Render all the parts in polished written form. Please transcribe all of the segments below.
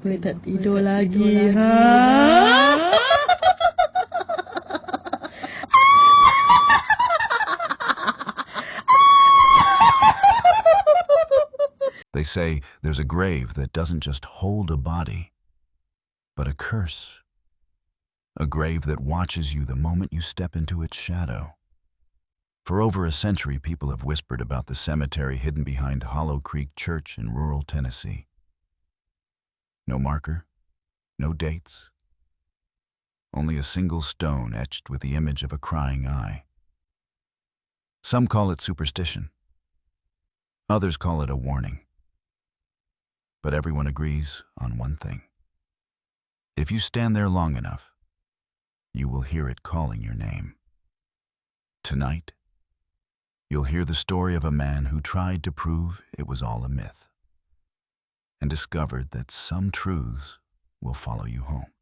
Boleh tak tidur lagi, ha? They say there's a grave that doesn't just hold a body, but a curse. A grave that watches you the moment you step into its shadow. For over a century, people have whispered about the cemetery hidden behind Hollow Creek Church in rural Tennessee. No marker, no dates, only a single stone etched with the image of a crying eye. Some call it superstition. Others call it a warning. But everyone agrees on one thing. If you stand there long enough, you will hear it calling your name. Tonight, you'll hear the story of a man who tried to prove it was all a myth and discovered that some truths will follow you home.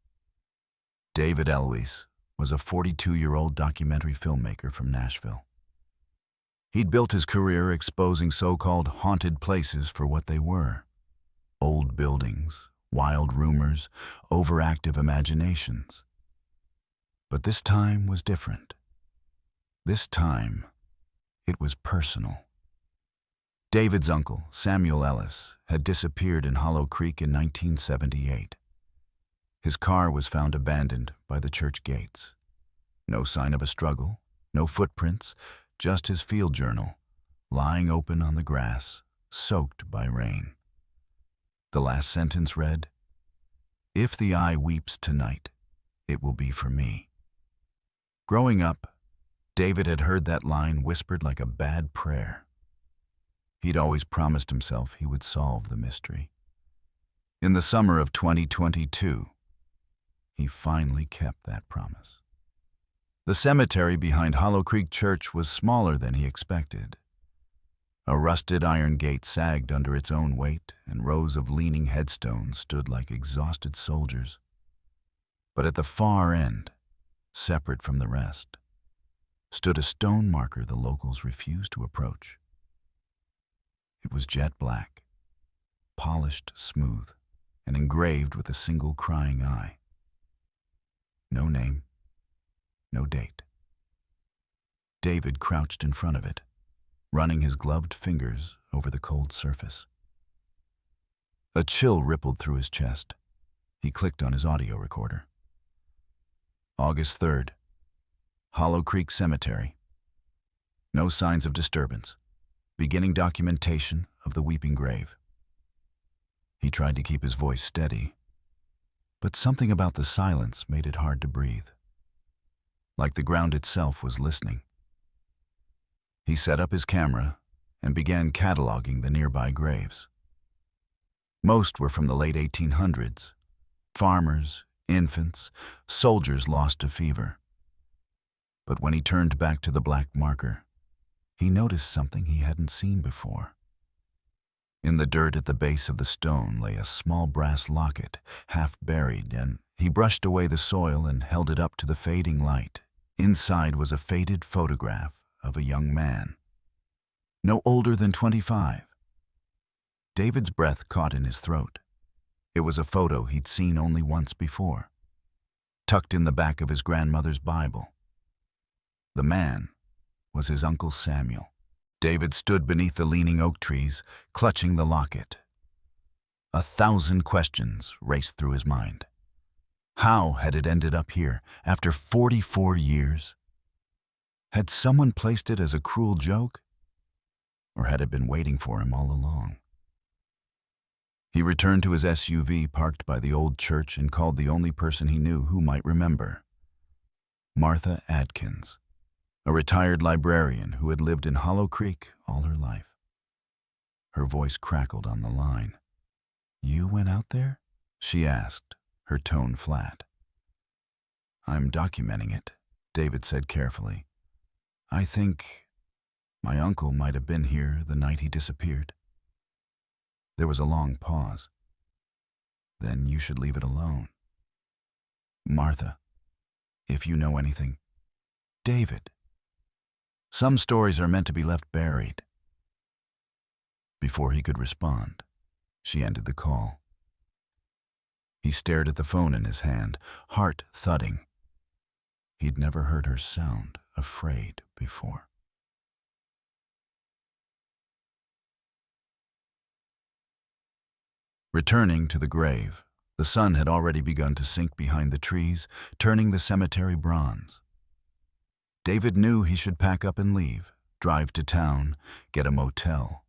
David Ellis was a 42-year-old documentary filmmaker from Nashville. He'd built his career exposing so-called haunted places for what they were. Old buildings, wild rumors, overactive imaginations. But this time was different. This time, it was personal. David's uncle, Samuel Ellis, had disappeared in Hollow Creek in 1978. His car was found abandoned by the church gates. No sign of a struggle, no footprints, just his field journal, lying open on the grass, soaked by rain. The last sentence read, "If the eye weeps tonight, it will be for me." Growing up, David had heard that line whispered like a bad prayer. He'd always promised himself he would solve the mystery. In the summer of 2022, he finally kept that promise. The cemetery behind Hollow Creek Church was smaller than he expected. A rusted iron gate sagged under its own weight, and rows of leaning headstones stood like exhausted soldiers. But at the far end, separate from the rest, stood a stone marker the locals refused to approach. It was jet black, polished smooth, and engraved with a single crying eye. No name, no date. David crouched in front of it, running his gloved fingers over the cold surface. A chill rippled through his chest. He clicked on his audio recorder. August 3rd, Hollow Creek Cemetery. No signs of disturbance. Beginning documentation of the weeping grave. He tried to keep his voice steady, but something about the silence made it hard to breathe. Like the ground itself was listening. He set up his camera and began cataloging the nearby graves. Most were from the late 1800s. Farmers, infants, soldiers lost to fever. But when he turned back to the black marker, he noticed something he hadn't seen before. In the dirt at the base of the stone lay a small brass locket, half buried, and he brushed away the soil and held it up to the fading light. Inside was a faded photograph of a young man, no older than 25. David's breath caught in his throat. It was a photo he'd seen only once before, tucked in the back of his grandmother's Bible. The man was his Uncle Samuel. David stood beneath the leaning oak trees, clutching the locket. 1,000 questions raced through his mind. How had it ended up here after 44 years? Had someone placed it as a cruel joke? Or had it been waiting for him all along? He returned to his SUV parked by the old church and called the only person he knew who might remember. Martha Adkins, a retired librarian who had lived in Hollow Creek all her life. Her voice crackled on the line. "You went out there?" she asked, her tone flat. "I'm documenting it," David said carefully. "I think my uncle might have been here the night he disappeared." There was a long pause. "Then you should leave it alone." "Martha, if you know anything." "David, some stories are meant to be left buried." Before he could respond, she ended the call. He stared at the phone in his hand, heart thudding. He'd never heard her sound afraid before. Returning to the grave, the sun had already begun to sink behind the trees, turning the cemetery bronze. David knew he should pack up and leave, drive to town, get a motel,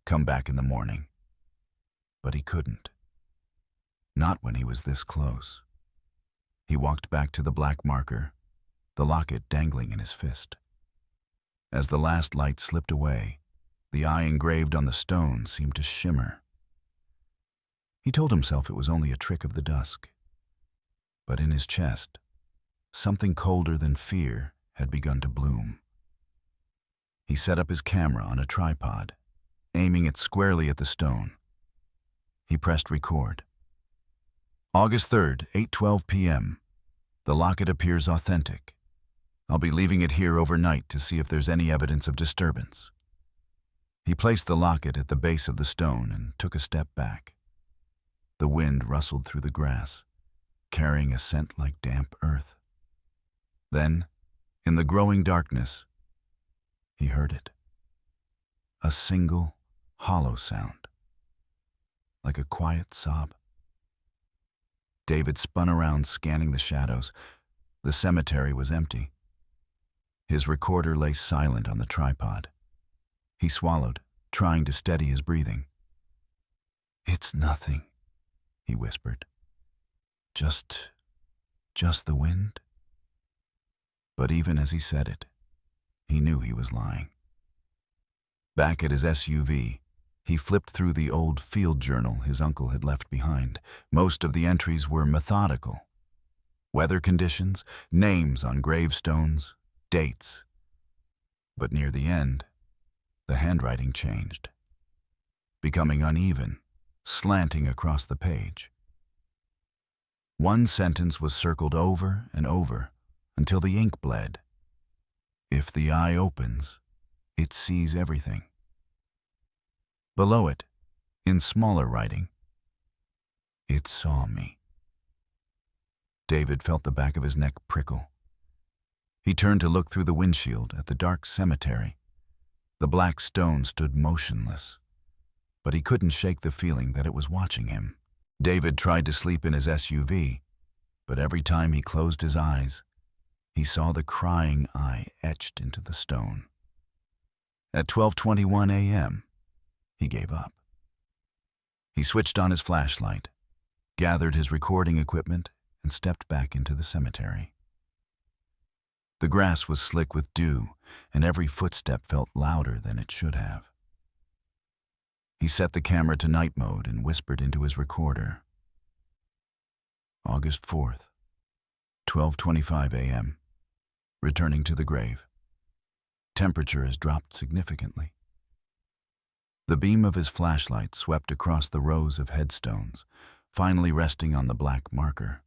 come back in the morning. But he couldn't. Not when he was this close. He walked back to the black marker, the locket dangling in his fist. As the last light slipped away, the eye engraved on the stone seemed to shimmer. He told himself it was only a trick of the dusk. But in his chest, something colder than fear had begun to bloom. He set up his camera on a tripod, aiming it squarely at the stone. He pressed record. August 3rd, 8:12 p.m. The locket appears authentic. I'll be leaving it here overnight to see if there's any evidence of disturbance. He placed the locket at the base of the stone and took a step back. The wind rustled through the grass, carrying a scent like damp earth. Then, in the growing darkness, he heard it. A single, hollow sound, like a quiet sob. David spun around, scanning the shadows. The cemetery was empty. His recorder lay silent on the tripod. He swallowed, trying to steady his breathing. "It's nothing," he whispered. Just the wind." But even as he said it, he knew he was lying. Back at his SUV, he flipped through the old field journal his uncle had left behind. Most of the entries were methodical. Weather conditions, names on gravestones, dates. But near the end, the handwriting changed, becoming uneven, slanting across the page. One sentence was circled over and over until the ink bled. "If the eye opens, it sees everything." Below it, in smaller writing, "It saw me." David felt the back of his neck prickle. He turned to look through the windshield at the dark cemetery. The black stone stood motionless, but he couldn't shake the feeling that it was watching him. David tried to sleep in his SUV, but every time he closed his eyes, he saw the crying eye etched into the stone. At 12:21 a.m., he gave up. He switched on his flashlight, gathered his recording equipment, and stepped back into the cemetery. The grass was slick with dew, and every footstep felt louder than it should have. He set the camera to night mode and whispered into his recorder. August 4th, 12:25 a.m., returning to the grave. Temperature has dropped significantly. The beam of his flashlight swept across the rows of headstones, finally resting on the black marker.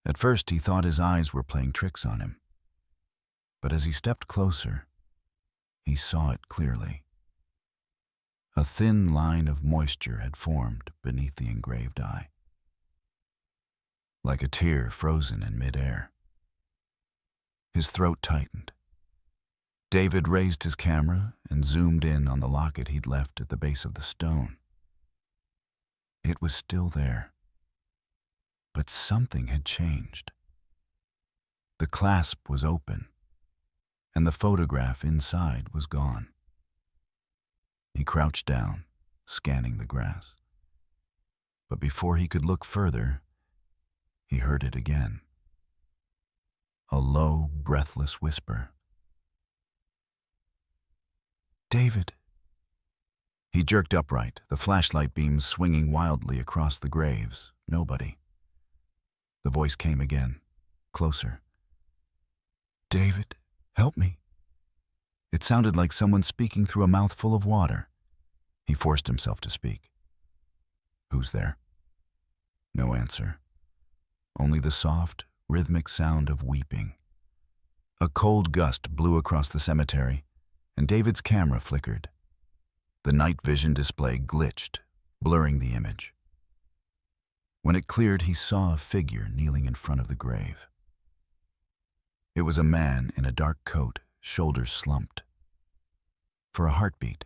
At first, he thought his eyes were playing tricks on him. But as he stepped closer, he saw it clearly. A thin line of moisture had formed beneath the engraved eye, like a tear frozen in midair. His throat tightened. David raised his camera and zoomed in on the locket he'd left at the base of the stone. It was still there, but something had changed. The clasp was open, and the photograph inside was gone. He crouched down, scanning the grass. But before he could look further, he heard it again. A low, breathless whisper. "David." He jerked upright, the flashlight beams swinging wildly across the graves. Nobody. The voice came again, closer. "David, help me." It sounded like someone speaking through a mouthful of water. He forced himself to speak. "Who's there?" No answer. Only the soft, rhythmic sound of weeping. A cold gust blew across the cemetery, and David's camera flickered. The night vision display glitched, blurring the image. When it cleared, he saw a figure kneeling in front of the grave. It was a man in a dark coat, shoulders slumped. For a heartbeat,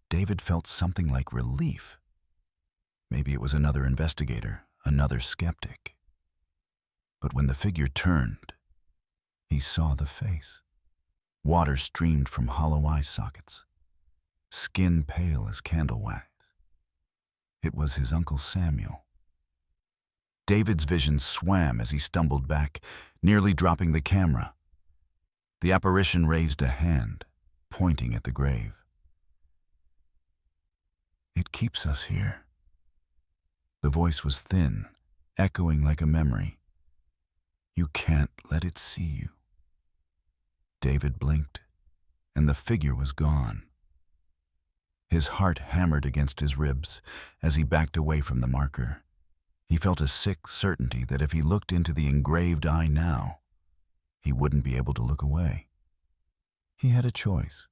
David felt something like relief. Maybe it was another investigator, another skeptic. But when the figure turned, he saw the face. Water streamed from hollow eye sockets, skin pale as candle wax. It was his Uncle Samuel. David's vision swam as he stumbled back, nearly dropping the camera. The apparition raised a hand, pointing at the grave. "It keeps us here." The voice was thin, echoing like a memory. "You can't let it see you." David blinked, and the figure was gone. His heart hammered against his ribs as he backed away from the marker. He felt a sick certainty that if he looked into the engraved eye now, he wouldn't be able to look away. He had a choice.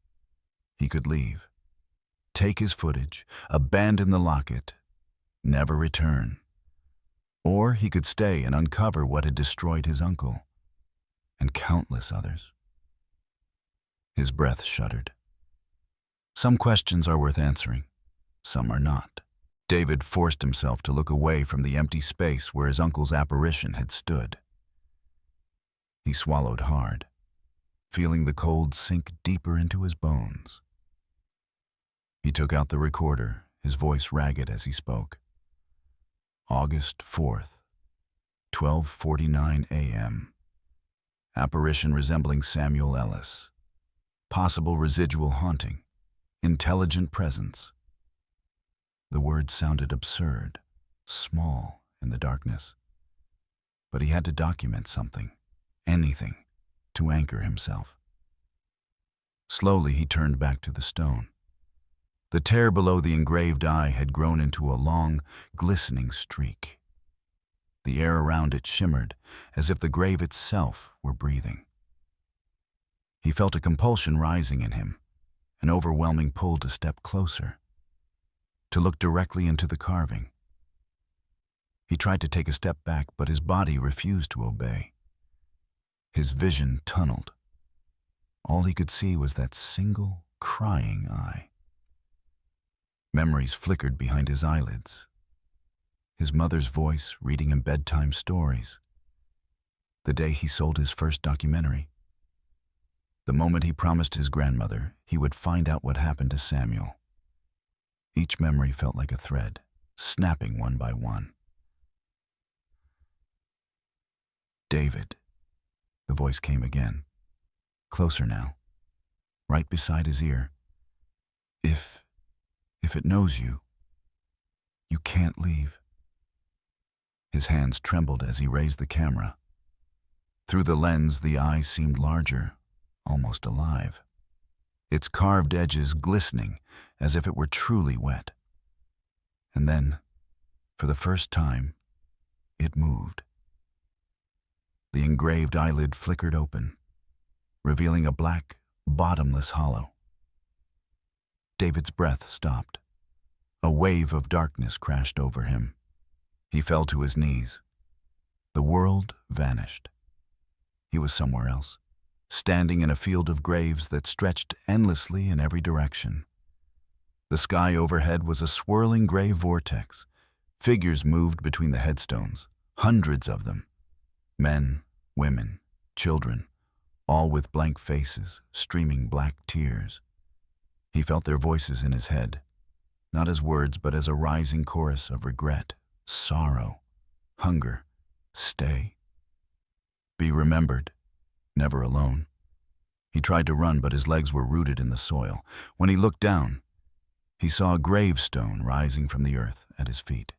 He could leave, take his footage, abandon the locket, never return. Or he could stay and uncover what had destroyed his uncle and countless others. His breath shuddered. Some questions are worth answering, some are not. David forced himself to look away from the empty space where his uncle's apparition had stood. He swallowed hard, feeling the cold sink deeper into his bones. He took out the recorder, his voice ragged as he spoke. August 4th, 12:49 a.m. Apparition resembling Samuel Ellis. Possible residual haunting. Intelligent presence. The words sounded absurd, small in the darkness. But he had to document something, anything, to anchor himself. Slowly he turned back to the stone. The tear below the engraved eye had grown into a long, glistening streak. The air around it shimmered as if the grave itself were breathing. He felt a compulsion rising in him, an overwhelming pull to step closer, to look directly into the carving. He tried to take a step back, but his body refused to obey. His vision tunneled. All he could see was that single, crying eye. Memories flickered behind his eyelids. His mother's voice reading him bedtime stories. The day he sold his first documentary. The moment he promised his grandmother he would find out what happened to Samuel. Each memory felt like a thread, snapping one by one. "David," the voice came again, closer now, right beside his ear. If it knows you, you can't leave." His hands trembled as he raised the camera. Through the lens, the eye seemed larger, almost alive, its carved edges glistening as if it were truly wet. And then, for the first time, it moved. The engraved eyelid flickered open, revealing a black, bottomless hollow. David's breath stopped. A wave of darkness crashed over him. He fell to his knees. The world vanished. He was somewhere else, standing in a field of graves that stretched endlessly in every direction. The sky overhead was a swirling gray vortex. Figures moved between the headstones, hundreds of them. Men, women, children, all with blank faces, streaming black tears. He felt their voices in his head, not as words but as a rising chorus of regret, sorrow, hunger, stay. Be remembered, never alone. He tried to run, but his legs were rooted in the soil. When he looked down, he saw a gravestone rising from the earth at his feet.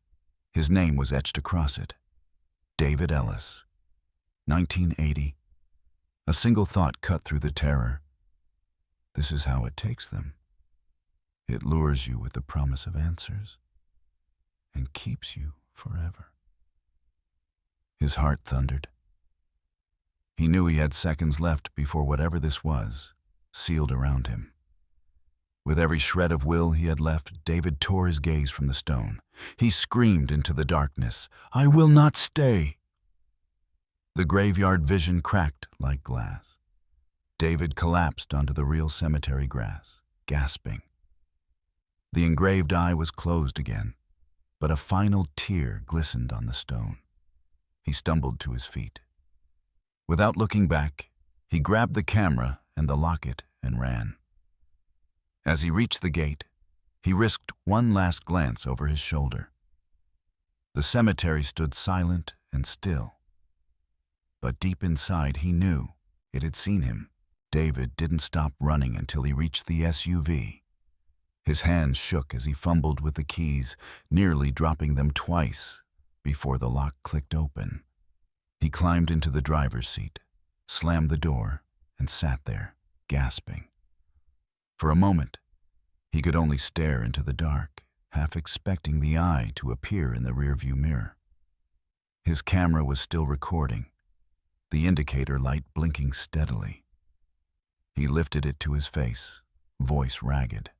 His name was etched across it. David Ellis, 1980. A single thought cut through the terror. This is how it takes them. It lures you with the promise of answers and keeps you forever. His heart thundered. He knew he had seconds left before whatever this was sealed around him. With every shred of will he had left, David tore his gaze from the stone. He screamed into the darkness, "I will not stay!" The graveyard vision cracked like glass. David collapsed onto the real cemetery grass, gasping. The engraved eye was closed again, but a final tear glistened on the stone. He stumbled to his feet. Without looking back, he grabbed the camera and the locket and ran. As he reached the gate, he risked one last glance over his shoulder. The cemetery stood silent and still. But deep inside, he knew it had seen him. David didn't stop running until he reached the SUV. His hands shook as he fumbled with the keys, nearly dropping them twice before the lock clicked open. He climbed into the driver's seat, slammed the door, and sat there, gasping. For a moment, he could only stare into the dark, half expecting the eye to appear in the rearview mirror. His camera was still recording, the indicator light blinking steadily. He lifted it to his face, voice ragged.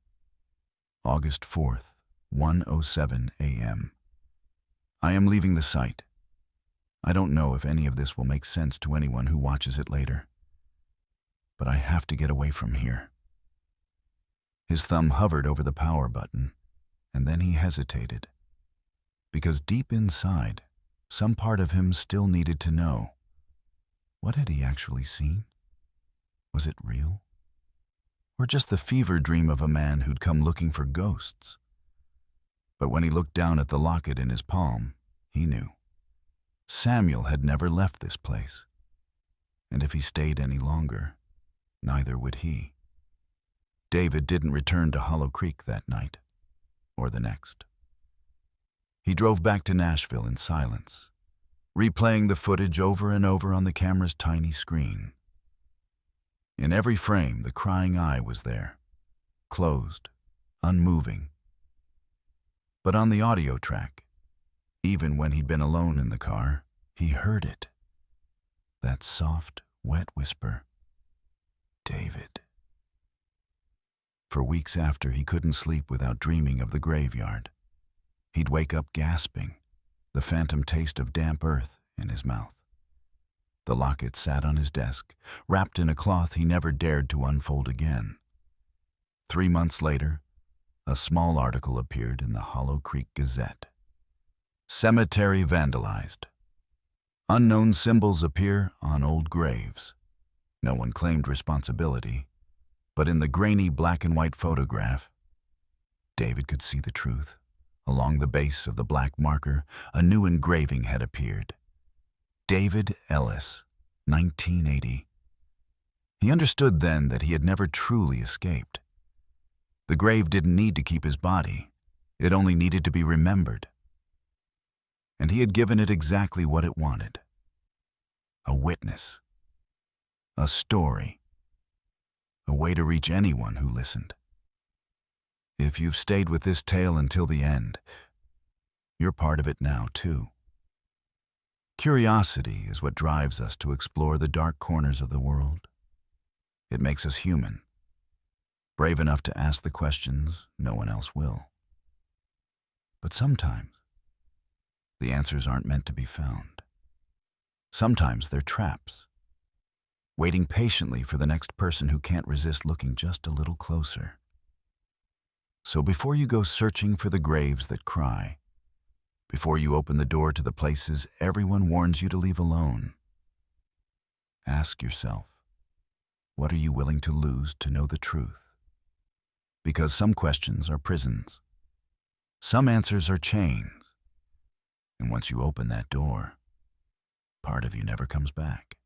August 4th, 1:07 a.m. I am leaving the site. I don't know if any of this will make sense to anyone who watches it later, but I have to get away from here. His thumb hovered over the power button, and then he hesitated, because deep inside, some part of him still needed to know. What had he actually seen? Was it real? Or just the fever dream of a man who'd come looking for ghosts? But when he looked down at the locket in his palm, he knew. Samuel had never left this place, and if he stayed any longer, neither would he. David didn't return to Hollow Creek that night, or the next. He drove back to Nashville in silence, replaying the footage over and over on the camera's tiny screen. In every frame, the crying eye was there, closed, unmoving. But on the audio track, even when he'd been alone in the car, he heard it. That soft, wet whisper, "David." For weeks after, he couldn't sleep without dreaming of the graveyard. He'd wake up gasping, the phantom taste of damp earth in his mouth. The locket sat on his desk, wrapped in a cloth he never dared to unfold again. 3 months later, a small article appeared in the Hollow Creek Gazette. Cemetery vandalized. Unknown symbols appear on old graves. No one claimed responsibility, but in the grainy black and white photograph, David could see the truth. Along the base of the black marker, a new engraving had appeared. David Ellis, 1980. He understood then that he had never truly escaped. The grave didn't need to keep his body. It only needed to be remembered. And he had given it exactly what it wanted. A witness. A story. A way to reach anyone who listened. If you've stayed with this tale until the end, you're part of it now, too. Curiosity is what drives us to explore the dark corners of the world. It makes us human, brave enough to ask the questions no one else will. But sometimes, the answers aren't meant to be found. Sometimes they're traps, waiting patiently for the next person who can't resist looking just a little closer. So before you go searching for the graves that cry, before you open the door to the places everyone warns you to leave alone, ask yourself, what are you willing to lose to know the truth? Because some questions are prisons. Some answers are chains. And once you open that door, part of you never comes back.